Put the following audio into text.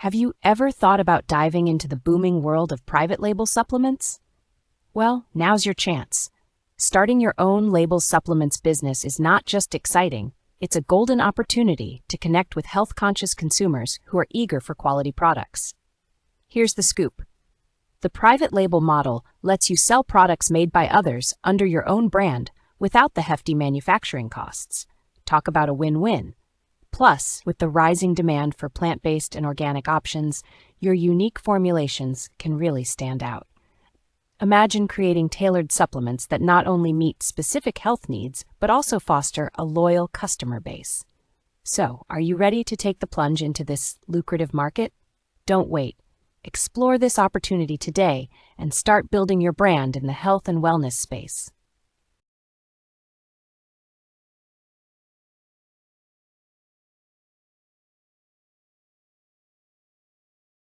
Have you ever thought about diving into the booming world of private label supplements? Well, now's your chance. Starting your own label supplements business is not just exciting, it's a golden opportunity to connect with health-conscious consumers who are eager for quality products. Here's the scoop. The private label model lets you sell products made by others under your own brand without the hefty manufacturing costs. Talk about a win-win. Plus, with the rising demand for plant-based and organic options, your unique formulations can really stand out. Imagine creating tailored supplements that not only meet specific health needs, but also foster a loyal customer base. So, are you ready to take the plunge into this lucrative market? Don't wait. Explore this opportunity today and start building your brand in the health and wellness space.